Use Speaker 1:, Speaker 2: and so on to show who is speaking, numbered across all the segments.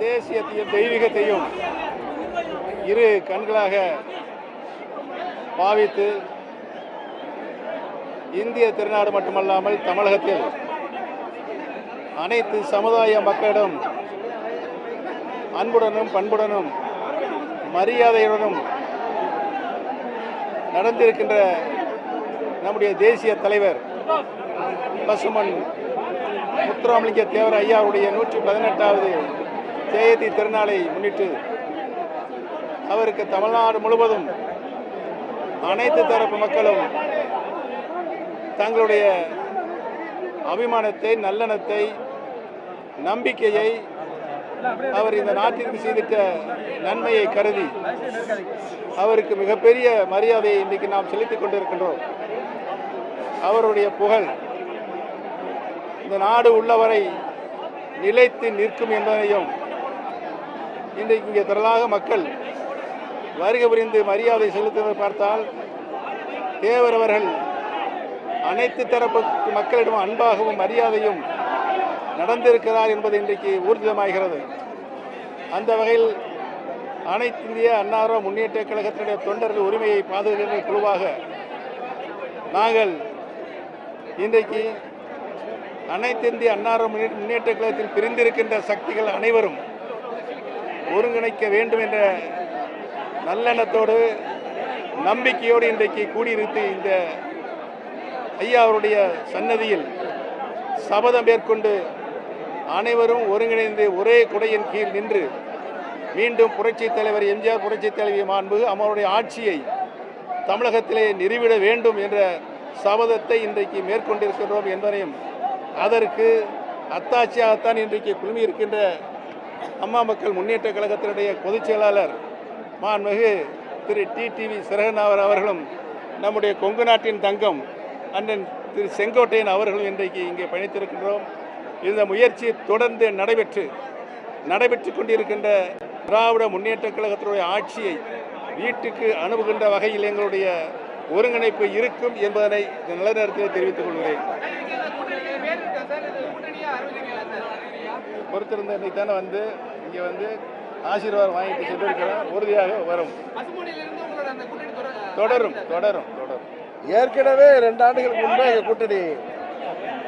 Speaker 1: தேசியத்தையும் தெய்வீகத்தையும் இரு கண்களாக பாவித்து இந்திய திருநாடு மட்டுமல்லாமல் தமிழகத்தில் அனைத்து சமுதாய மக்களிடம் அன்புடனும் பண்புடனும் மரியாதையுடனும் நடந்திருக்கின்ற நம்முடைய தேசிய தலைவர் பசுமன் முத்துராமலிங்க தேவர் ஐயாவுடைய 118வது ஜெயந்தி திருநாளை முன்னிட்டு அவருக்கு தமிழ்நாடு முழுவதும் அனைத்து தரப்பு மக்களும் தங்களுடைய அபிமானத்தை, நல்லெண்ணத்தை, நம்பிக்கையை அவர் இந்த நாட்டிற்கு செய்திட்ட நன்மையை கருதி அவருக்கு மிகப்பெரிய மரியாதையை இன்றைக்கு நாம் செலுத்திக் கொண்டிருக்கின்றோம். அவருடைய புகழ் இந்த நாடு உள்ளவரை நிலைத்து நிற்கும் என்பதையும் இன்றைக்கு இங்கே திரளாக மக்கள் வருகை புரிந்து மரியாதை செலுத்துவதை பார்த்தால் தேவர் அவர்கள் அனைத்து தரப்பு மக்களிடம் அன்பாகவும் மரியாதையும் நடந்திருக்கிறார் என்பது இன்றைக்கு ஊர்ஜிதமாகிறது. அந்த வகையில் அனைத்து இந்திய அன்னார முன்னேற்ற கழகத்தினுடைய தொண்டர்கள் உரிமையை பாதுகாக்கிற குழுவாக நாங்கள் இன்றைக்கு அனைத்து இந்திய அன்னார முன்னேற்ற கழகத்தில் பிரிந்திருக்கின்ற சக்திகள் அனைவரும் ஒருங்கிணைக்க வேண்டும் என்ற நல்லெண்ணத்தோடு நம்பிக்கையோடு இன்றைக்கு கூடியிருத்து இந்த ஐயா அவருடைய சன்னதியில் சபதம் மேற்கொண்டு அனைவரும் ஒருங்கிணைந்து ஒரே குடையின் கீழ் நின்று மீண்டும் புரட்சித் தலைவர் எம்ஜிஆர் புரட்சித் தலைவி மாண்புமிகு அவருடைய ஆட்சியை தமிழகத்திலே நிறுவிட வேண்டும் என்ற சபதத்தை இன்றைக்கு மேற்கொண்டிருக்கின்றோம் என்பதையும் அதற்கு அத்தாட்சியாகத்தான் இன்றைக்கு குழுமியிருக்கின்ற அம்மா மக்கள் முன்னேற்ற கழகத்தினுடைய பொதுச் செயலாளர் மாண்புமிகு திரு டிடிவி சிறகனாவர் அவர்களும் நம்முடைய கொங்கு நாட்டின் தங்கம் அண்ணன் திரு செங்கோட்டையன் அவர்களும் இன்றைக்கு இங்கே பயணித்திருக்கின்றோம். இந்த முயற்சி தொடர்ந்து நடைபெற்று கொண்டிருக்கின்ற திராவிட முன்னேற்ற கழகத்தினுடைய ஆட்சியை வீட்டுக்கு அனுப்புகின்ற வகையில் எங்களுடைய ஒருங்கிணைப்பு இருக்கும் என்பதனை இந்த நல்ல நேரத்தில் தெரிவித்துக் கொள்கிறேன். பொறுத்திருந்த இன்னைக்கு தானே வந்து இங்கே வந்து ஆசீர்வாதம் வாங்கிட்டு சென்றிருக்கிறோம். உறுதியாக வரும், தொடரும்.
Speaker 2: ஏற்கனவே 2 ஆண்டுகளுக்கு முன்பே எங்கள் கூட்டணி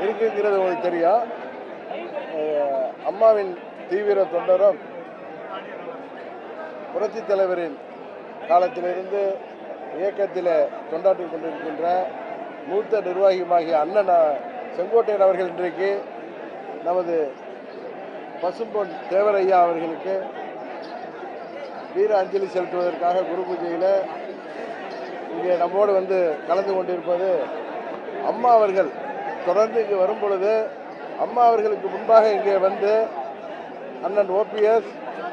Speaker 2: இருக்குங்கிறது உங்களுக்கு தெரியும். அம்மாவின் தீவிர தொண்டரும் புரட்சித் தலைவரின் காலத்திலிருந்து இயக்கத்தில் தொண்டாற்றிக் கொண்டிருக்கின்ற மூத்த நிர்வாகியுமாகிய அண்ணன் செங்கோட்டையன் அவர்கள் இன்றைக்கு நமது பசும்பொன் தேவரையா அவர்களுக்கு வீர அஞ்சலி செலுத்துவதற்காக குரு பூஜையில் இங்கே நம்மோடு வந்து கலந்து கொண்டிருப்பது, அம்மா அவர்கள் தொடர்ந்து இங்கே வரும் பொழுது அம்மா அவர்களுக்கு முன்பாக இங்கே வந்து அண்ணன் ஓபிஎஸ்,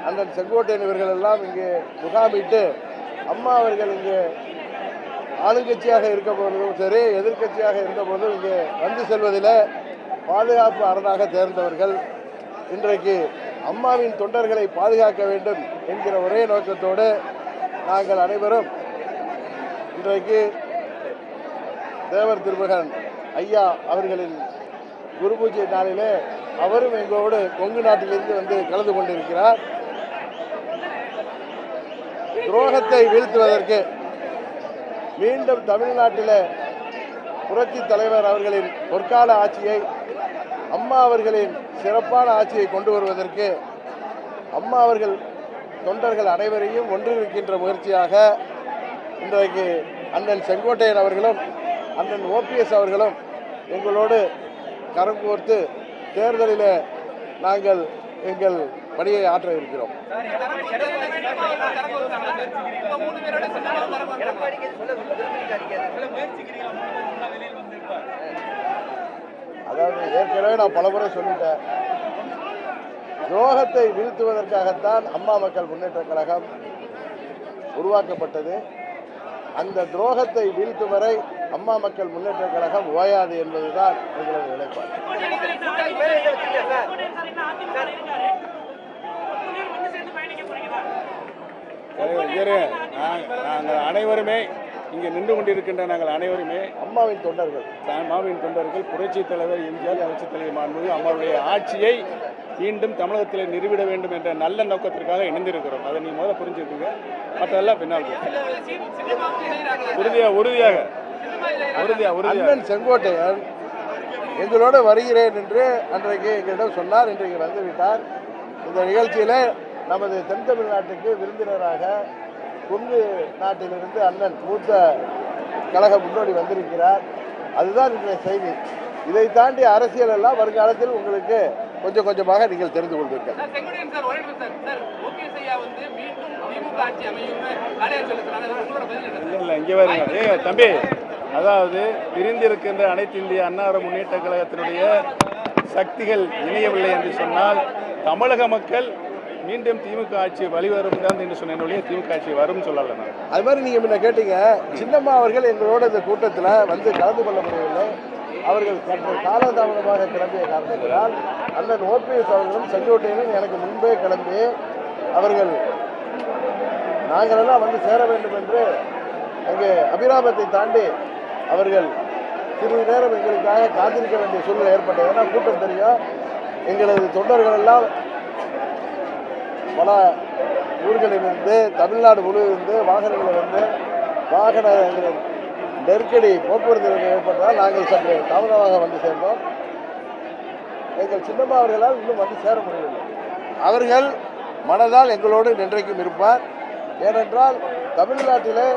Speaker 2: அண்ணன் செங்கோட்டையன் இவர்கள் எல்லாம் இங்கே முகாமிட்டு அம்மா அவர்கள் இங்கே ஆளுங்கட்சியாக இருக்க போதும் சரி, எதிர்கட்சியாக இருந்த போதும் இங்கே வந்து செல்வதில் பாதுகாப்பு அரணாக தேர்ந்தவர்கள். இன்றைக்கு அம்மாவின் தொண்டர்களை பாதுகாக்க வேண்டும் என்கிற ஒரே நோக்கத்தோடு நாங்கள் அனைவரும் இன்றைக்கு தேவர் திருமகன் ஐயா அவர்களின் குரு பூஜை நாளிலே அவரும் எங்களோடு கொங்கு நாட்டிலிருந்து வந்து கலந்து கொண்டிருக்கிறார். துரோகத்தை வீழ்த்துவதற்கு மீண்டும் தமிழ்நாட்டில் புரட்சி தலைவர் அவர்களின் பொற்கால ஆட்சியை, அம்மா அவர்களின் சிறப்பான ஆட்சியை கொண்டு வருவதற்கு அம்மா அவர்கள் தொண்டர்கள் அனைவரையும் ஒன்றிருக்கின்ற முயற்சியாக இன்றைக்கு அண்ணன் செங்கோட்டையன் அவர்களும் அண்ணன் ஓபிஎஸ் அவர்களும் எங்களோடு கரம் கோர்த்து தேர்தலில் நாங்கள் எங்கள் பணியை ஆற்ற இருக்கிறோம். அதாவது ஏற்கனவே நான் பலமுறை சொல்லிட்டேன், துரோகத்தை வீழ்த்துவதற்காகத்தான் அம்மா மக்கள் முன்னேற்ற கழகம் உருவாக்கப்பட்டது. அந்த துரோகத்தை வீழ்த்தும் வரை அம்மா மக்கள் முன்னேற்ற கழகம் ஓயாது என்பதுதான் எங்களது நிலைப்பாடு.
Speaker 1: நாங்கள் அனைவருமே இங்கே நின்று கொண்டிருக்கின்ற நாங்கள் அனைவருமே
Speaker 2: அம்மாவின் தொண்டர்கள்,
Speaker 1: மாவின் தொண்டர்கள், புரட்சி தலைவர் எம்ஜிஆர், புரட்சி தலைவர் மாண்புமிகு அம்மாவுடைய ஆட்சியை மீண்டும் தமிழகத்தில் நிறுவிட வேண்டும் என்ற நல்ல நோக்கத்திற்காக இணைந்திருக்கிறோம். அதை நீ முதல்ல புரிஞ்சுக்கோங்க, மற்றெல்லாம் பின்னால் உறுதியாக
Speaker 2: அண்ணன் செங்கோட்டையன் எங்களோடு வருகிறேன் என்று அன்றைக்கு எங்களிடம் சொன்னார். இன்றைக்கு வந்துவிட்டார். இந்த நிகழ்ச்சியில நமது தென் தமிழ்நாட்டுக்கு விருந்தினராக கொங்கு நாட்டிலிருந்து அண்ணன் மூத்த கழக முன்னோடி வந்திருக்கிறார். அதுதான் இன்றைய செய்தி. இதை தாண்டி அரசியல் எல்லாம் வருங்காலத்தில் உங்களுக்கு கொஞ்சம் கொஞ்சமாக நீங்கள் தெரிந்து கொள்வீர்கள்.
Speaker 1: இங்கே வருங்க தம்பி, அதாவது பிரிந்திருக்கின்ற அனைத்து இந்திய அண்ணா முன்னேற்ற கழகத்தினுடைய சக்திகள் இணையவில்லை என்று சொன்னால் தமிழக மக்கள் மீண்டும் திமுக ஆட்சி வழிவரும் தான் என்று சொன்ன திமுக ஆட்சி வரும் சொல்லல.
Speaker 2: அது மாதிரி நீங்க முன்ன கேட்டீங்க, சின்னம்மா அவர்கள் எங்களோட இந்த கூட்டத்தில் வந்து கலந்து கொள்ள முடியவில்லை. அவர்கள் சற்று காலதாமதமாக கிளம்பிய காரணத்தினால் அண்ணன் ஓபிஎஸ் அவர்களும் செங்கோட்டையனும் எனக்கு முன்பே கிளம்பி அவர்கள் நாங்களெல்லாம் வந்து சேர வேண்டும் என்று அங்கே அபிராமத்தை தாண்டி அவர்கள் சிறிது நேரம் எங்களுக்காக காத்திருக்க வேண்டிய சூழ்நிலை ஏற்பட்டது. ஏன்னா கூட்டம் தெரியும், எங்களது தொண்டர்கள் எல்லாம் பல ஊர்களிலிருந்து தமிழ்நாடு முழுவதிலிருந்து வாகனங்களில் வந்து வாகன நெருக்கடி போக்குவரத்து ஏற்பட்டதால் நாங்கள் சற்று தாமதமாக வந்து சேர்ந்தோம். எங்கள் சின்னம்மா அவர்களால் இன்னும் வந்து சேர முடியவில்லை. அவர்கள் மனதால் எங்களோடு இன்றைக்கும் இருப்பார். ஏனென்றால் தமிழ்நாட்டிலே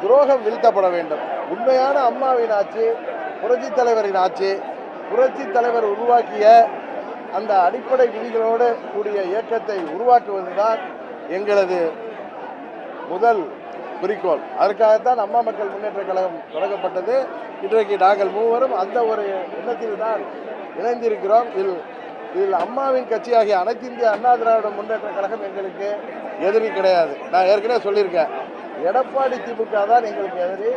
Speaker 2: துரோகம் வீழ்த்தப்பட வேண்டும். உண்மையான அம்மாவின் ஆட்சி, புரட்சி தலைவரின் ஆட்சி, புரட்சி தலைவர் உருவாக்கிய அந்த அடிப்படை விதிகளோடு கூடிய இயக்கத்தை உருவாக்குவதுதான் எங்களது முதல் குறிக்கோள். அதற்காகத்தான் அம்மா மக்கள் முன்னேற்ற கழகம் தொடங்கப்பட்டது. இன்றைக்கு நாங்கள் மூவரும் அந்த ஒரு எண்ணத்தில் தான் இணைந்திருக்கிறோம். இதில் அம்மாவின் கட்சியாகிய அனைத்து இந்திய அண்ணா திராவிட முன்னேற்ற கழகம் எங்களுக்கு எதிரி கிடையாது. நான் ஏற்கனவே சொல்லியிருக்கேன், எடப்பாடி திமுக தான் எங்களுக்கு எதிரி.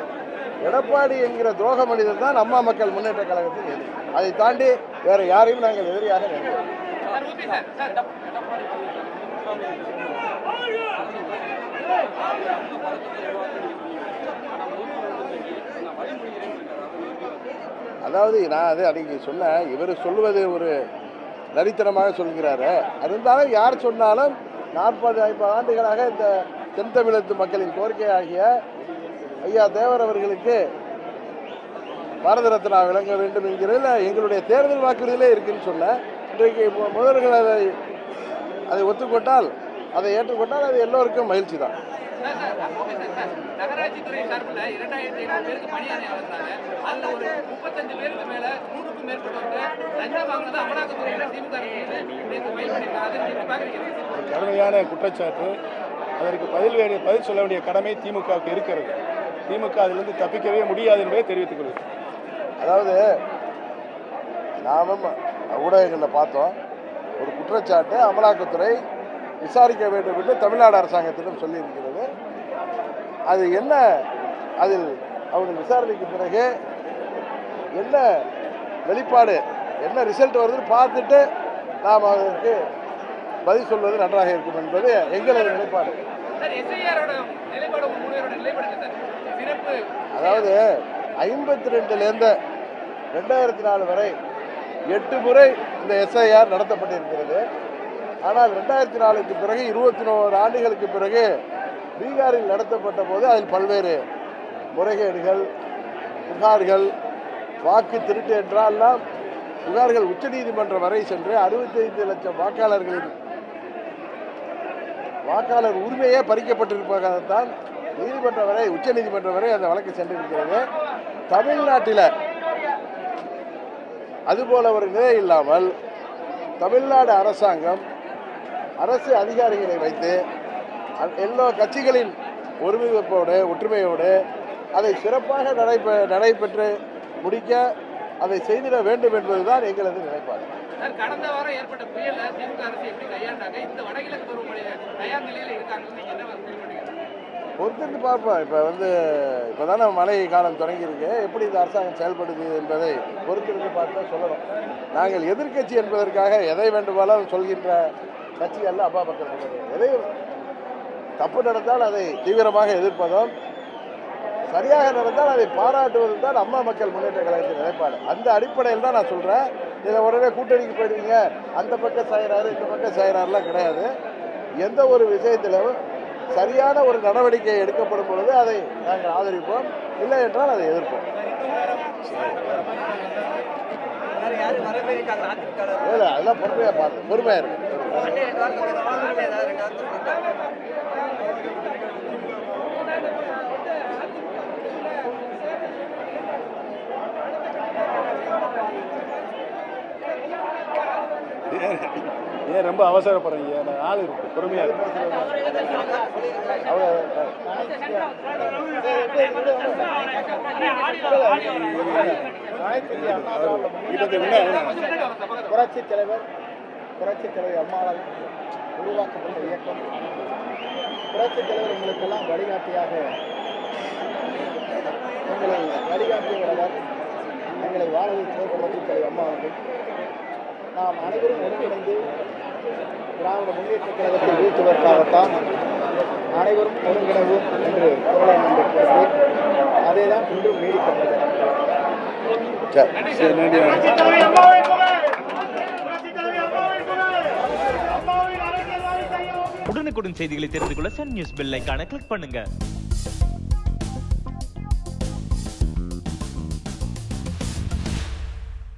Speaker 2: எடப்பாடி என்கிற துரோக மனிதர் தான் அம்மா மக்கள் முன்னேற்ற கழகத்தின் எதிரி. அதை தாண்டி வேற யாரையும் நாங்கள் எதிரியாக நினைக்கிறோம். அதாவது நான் அது அன்னைக்கு சொன்னேன், இவர் சொல்லுவது ஒரு நரித்தனமாக சொல்கிறாரு. அது இருந்தாலும் யார் சொன்னாலும் 40-50 ஆண்டுகளாக இந்த தென் தமிழகத்து மக்களின் கோரிக்கை ஆகிய ஐயா தேவர் அவர்களுக்கு பாரத ரத்னா விளங்க வேண்டும் என்கிறதுல எங்களுடைய தேர்தல் வாக்குறுதியிலே இருக்குன்னு சொன்னேன். இன்றைக்கு முதல்வர்கள் அதை ஒத்துக்கொண்டால், அதை ஏற்றுக்கொண்டால் அது எல்லோருக்கும் மகிழ்ச்சி தான்.
Speaker 3: நகராட்சித்துறை சார்பில் 2500 பேருக்கு பணியாளர் வந்தாங்க. அதில் ஒரு 35 பேருக்கு மேல 100க்கும் மேற்பட்டவர்கள் லஞ்சம் வாங்கினது அமலாக்கத்துறையில் திமுக
Speaker 1: கடுமையான குற்றச்சாட்டு. அதற்கு பதில் சொல்ல வேண்டிய கடமை திமுகவுக்கு இருக்கிறது. திமுக அதிலிருந்து தப்பிக்கவே முடியாது என்பதை தெரிவித்துக் கொள்கிறேன்.
Speaker 2: அதாவது நாமும் ஊடகங்களில் பார்த்தோம், ஒரு குற்றச்சாட்டு அமலாக்கத்துறை விசாரிக்க வேண்டும் என்று தமிழ்நாடு அரசாங்கத்திடம் சொல்லியிருக்கிறது. அது என்ன, அதில் அவர்கள் விசாரணைக்கு பிறகு என்ன வெளிப்பாடு, என்ன ரிசல்ட் வருதுன்னு பார்த்துட்டு நாம் அதற்கு பதில் சொல்வது நன்றாக இருக்கும் என்பது எங்களது நிலைப்பாடு. அதாவது 52லேருந்து 2004 வரை 8 முறை இந்த எஸ்ஐஆர் நடத்தப்பட்டிருக்கிறது. ஆனால் 2004க்கு பிறகு 21 ஆண்டுகளுக்கு பிறகு பீகாரில் நடத்தப்பட்ட போது அதில் பல்வேறு முறைகேடுகள், புகார்கள், வாக்கு திருட்டு என்றால்லாம் புகார்கள் உச்சநீதிமன்றம் வரை சென்று 65 லட்சம் வாக்காளர் உரிமையே பறிக்கப்பட்டிருப்பதால்தான் நீதிமன்றம் வரை, உச்ச நீதிமன்றம் வரை அந்த வழக்கு சென்றிருக்கிறது. தமிழ்நாட்டில் அதுபோல ஒரு நிலை இல்லாமல் தமிழ்நாடு அரசாங்கம் அரசு அதிகாரிகளை வைத்து எல்லா கட்சிகளின் ஒருமிப்போடு ஒற்றுமையோடு அதை சிறப்பாக நடைபெற்று முடிக்க அதை செய்திட வேண்டும் என்பதுதான் எங்களது நிலைப்பாடு.
Speaker 3: கடந்த வாரம் ஏற்பட்ட புயல் திமுக அரசு எப்படி கையாண்டாங்க? இந்த வடகிழக்கு பருவமழை தயார் நிலையில் இருக்காங்க,
Speaker 2: பொறுத்திருந்து பார்ப்போம். இப்போதானே மழை காலம் தொடங்கியிருக்கு, எப்படி இந்த அரசாங்கம் செயல்படுது என்பதை பொறுத்திருந்து பார்த்தா சொல்லணும். நாங்கள் எதிர்கட்சி என்பதற்காக எதை வேண்டுமானாலும் சொல்கின்ற கட்சி அல்ல அம்மா மக்கள். எதை தப்பு நடந்தால் அதை தீவிரமாக எதிர்ப்பதும், சரியாக நடந்தால் அதை பாராட்டுவது தான் அம்மா மக்கள் முன்னேற்ற கழகத்தின் நிலைப்பாடு. அந்த அடிப்படையில் தான் நான் சொல்கிறேன். இதில் உடனே கூட்டணிக்கு போயிடுவீங்க, அந்த பக்கம் சாயிறாரு இந்த பக்கம் சாயிறாருலாம் கிடையாது. எந்த ஒரு விஷயத்திலும் சரியான ஒரு நடவடிக்கை எடுக்கப்படும் பொழுது அதை நாங்கள் ஆதரிப்போம், இல்லை என்றால் அதை எதிர்ப்போம். இல்லை, அதெல்லாம் பொறுமையாக பார்த்து பொறுமையாக இருக்கு.
Speaker 1: ஏன் ரொம்ப அவசரப்படுறீங்க? ஆள் இருக்கு, பொறுமையா இருக்கு.
Speaker 2: புரட்சித் தலைவர் அம்மாவால் உருவாக்கப்பட்ட இயக்கம். புரட்சித் தலைவர் எங்களுக்கெல்லாம் வழிகாட்டியாக எங்களை வழிகாட்டியவர், எங்களை வாழ வைத்த புரட்சித் தலைவர் அம்மா அவர்கள். நாம் அனைவரும் ஒருங்கிணைந்து திராவிட முன்னேற்ற கழகத்தை வீழ்த்துவதற்காகத்தான் அனைவரும் ஒருங்கிணைவோம் என்று குரலை நம்பியிருக்கிறேன். அதே தான் இன்றும் நீடிக்கப்படுகிறது.
Speaker 4: உடனுக்குடன் செய்திகளை தெரிந்து கொள்ள சன் நியூஸ் பெல் ஐகானை கிளிக் பண்ணுங்க.